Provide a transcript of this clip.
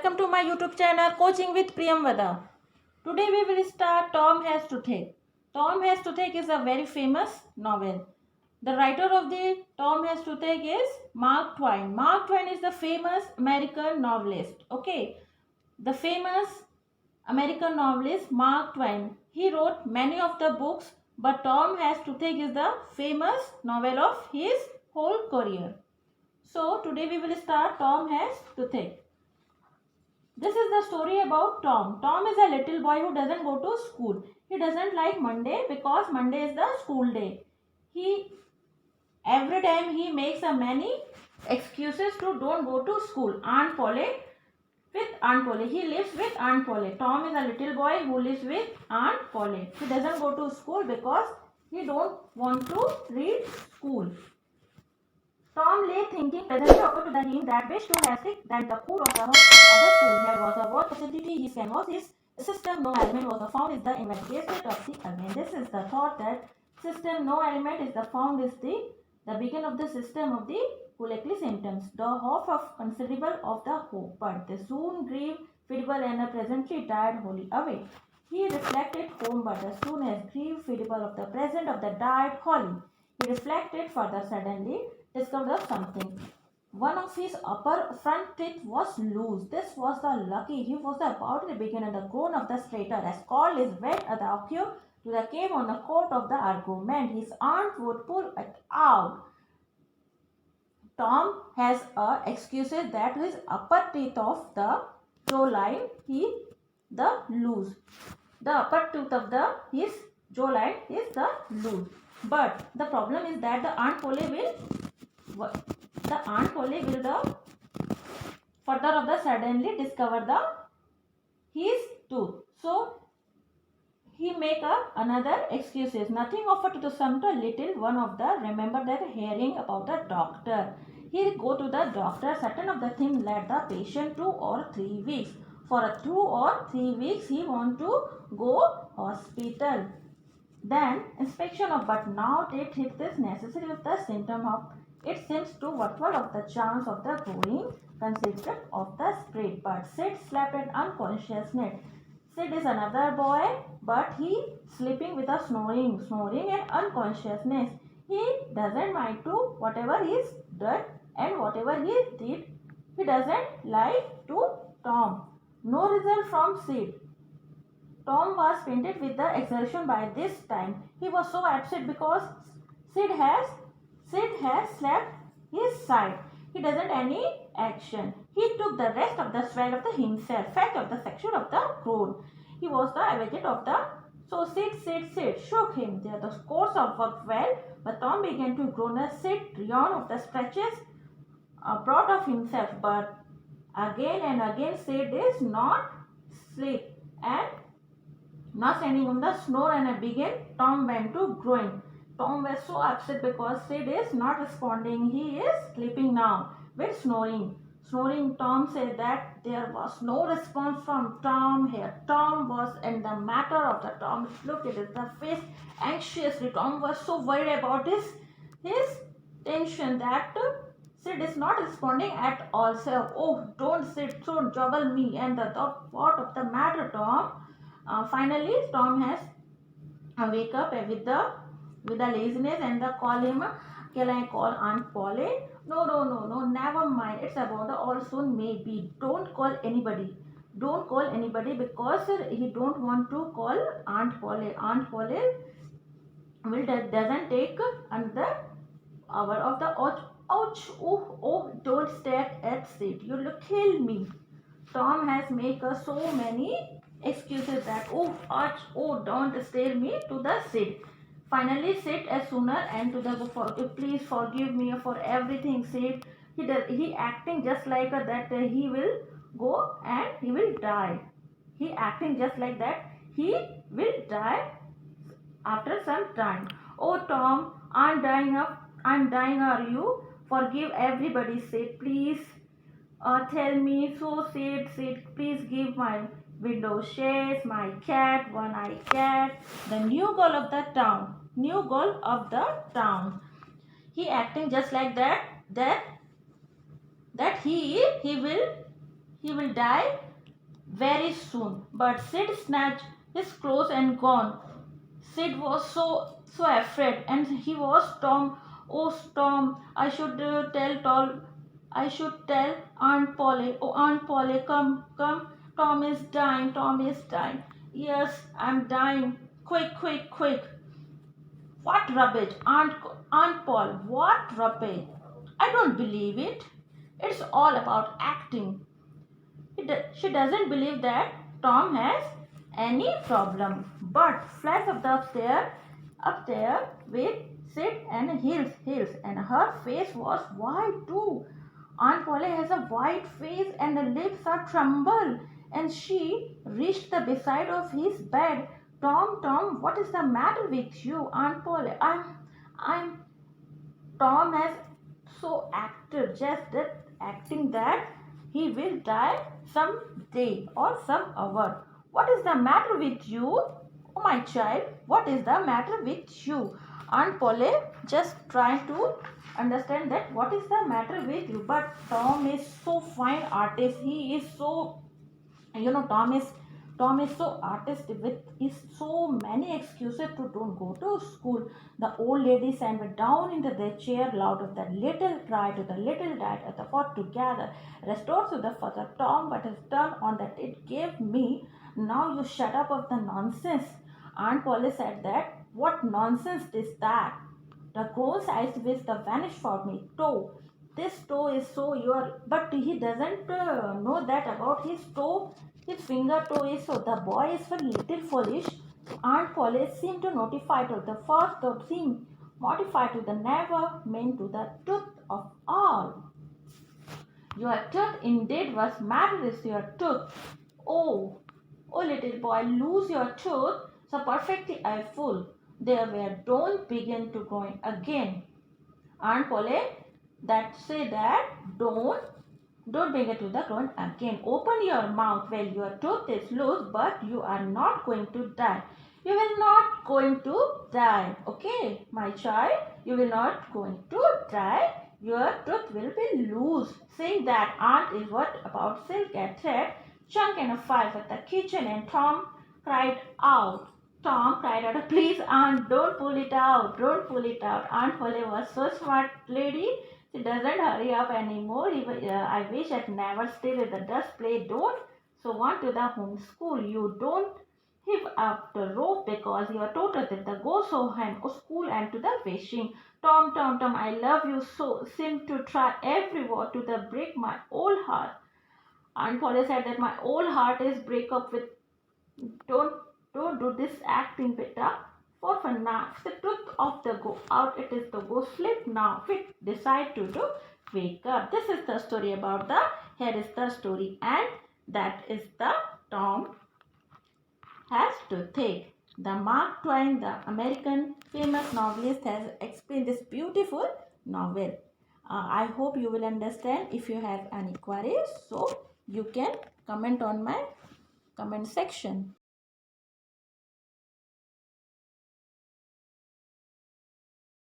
welcome to my YouTube channel Coaching with Priyamvada. Today we will start Tom Has Toothache. Tom Has Toothache is a very famous novel. The writer of the Tom Has Toothache is Mark Twain. Mark Twain is the famous American novelist. Okay, the famous American novelist Mark Twain. He wrote many of the books, but Tom Has Toothache is the famous novel of his whole career. So today we will start Tom Has Toothache. This is the story about Tom. Tom is a little boy who doesn't go to school. He doesn't like Monday because Monday is the school day. Every time he makes a many excuses to don't go to school. With Aunt Polly. He lives with Aunt Polly. Tom is a little boy who lives with Aunt Polly. He doesn't go to school because he don't want to read school. Tom lay thinking, presently occurred to him that way too hectic that the food of the school. Here was a word facility, his can was his system, no element was found is the investigation of the again. This is the thought that system, no element is the found is the beginning of the system of the likely symptoms. The hope of considerable of the hope, but they soon grieve, feeble and presently died wholly away. He reflected home, but as soon as grief, feeble of the present of the died wholly. He reflected further suddenly, discovered of something. One of his upper front teeth was loose. This was the lucky. He was about to begin, and the groan of the strater, as called is wet at the occur to the cave on the court of the argument. His aunt would pull it out. Tom has excuses that his upper teeth of the jawline, the loose. The upper tooth of his jawline is the loose. But the problem is that the Aunt Polly will the further of the suddenly discover his tooth. So he make another excuses. Nothing offered to the son to little one of the remember that hearing about the doctor. He go to the doctor. Certain of the thing led the patient 2 or 3 weeks. For 2 or 3 weeks he want to go hospital. Then inspection of but now it is necessary of the symptom of it seems to whatful of the chance of the growing consistent of the spread. But Sid slept in unconsciousness. Sid is another boy, but he sleeping with a snoring and unconsciousness. He doesn't mind to whatever he is done and whatever he did. He doesn't like to Tom. No result from Sid. Tom was fainted with the exertion by this time. He was so upset because Sid has slept his side. He doesn't any action. He took the rest of the swell of the himself, fact of the section of the groan. He was the advocate of the so Sid shook him. There the course of work well, but Tom began to groan as Sid yawned of the stretches brought of himself, but again and again Sid is not sleep and not standing on the snow and began. Tom went to growing. Tom was so upset because Sid is not responding. He is sleeping now with snoring. Tom said that there was no response from Tom here. Tom was in the matter of the Tom looked at the face anxiously. Tom was so worried about his tension that Sid is not responding at all. So, oh, don't sit, don't juggle me. And the thought of the matter, Tom. Finally, Tom has wake up with the laziness and the call him. Can I call Aunt Polly? No, never mind. It's about the all soon maybe. Don't call anybody because he don't want to call Aunt Polly. Aunt Polly doesn't take another hour of the ouch. Oh, don't stare at Sid. You'll kill me. Tom has made so many excuses that don't stare me to the Sid. Finally Sid as sooner and to the please forgive me for everything. Sid he acting just like that he will go and he will die. He acting just like that he will die after some time. Oh Tom, I'm dying. Are you? Forgive everybody. Sid, please. Tell me, so Sid, please give my window shades, my cat, one-eyed cat, the new girl of the town. He acting just like that he he will die very soon. But Sid snatched his clothes and gone. Sid was so afraid, and he was Tom. Oh, Tom! I should tell Aunt Polly. Oh, Aunt Polly, come, come! Tom is dying. Tom is dying. Yes, I'm dying. Quick, quick, quick! What rubbish, Aunt Paul? What rubbish? I don't believe it. It's all about acting. She doesn't believe that Tom has any problem. But flies up there with Sid and heels, and her face was white too. Aunt Polly has a white face and the lips are tremble, and she reached the beside of his bed. Tom, Tom, what is the matter with you, Aunt Polly? I'm Tom has so acted, just that acting that he will die some day or some hour. What is the matter with you? Oh, my child, what is the matter with you? Aunt Polly just trying to understand that what is the matter with you. But Tom is so fine artist. He is so, Tom is so artistic with his so many excuses to don't go to school. The old lady sat down into the chair louder. The little cried to the little died at the fought together. Restored to the father, Tom, what has done on that it gave me. Now you shut up of the nonsense. Aunt Polly said that. What nonsense is that? The grown eyes with the vanished for me. Toe. This toe is so your, but he doesn't know that about his toe. His finger toe is so. The boy is a little foolish. Aunt Polly seemed to notify to the first thought seemed mortified to the never meant to the tooth of all. Your tooth indeed was matter is your tooth. Oh, oh little boy, lose your tooth. So perfectly I fool. There were don't begin to growing again. Aunt Polly that say that don't bring it to the ground again. Open your mouth. Well, your tooth is loose, but you are not going to die. You will not going to die. Okay, my child, you will not going to die. Your tooth will be loose. Saying that, Aunt is what about silk and thread, chunk and a five at the kitchen, and Tom cried out. Tom cried out, please, Aunt, don't pull it out. Don't pull it out. Aunt Polly was so smart lady. She doesn't hurry up anymore. I wish I'd never stayed at the dust play. Don't. So on to the home school. You don't heave up the rope because you are total at the go so and school and to the fishing. Tom, Tom, Tom, I love you so. Seem to try every word to the break my old heart. Aunt Polly said that my old heart is break up with. Don't don't do this acting, beta. For now, the truth of the go out. It is the go slip now. Fit decide to do wake up. This is the story about the. Here is the story, and that is the Tom has to think. The Mark Twain, the American famous novelist, has explained this beautiful novel. I hope you will understand. If you have any queries, so you can comment on my comment section.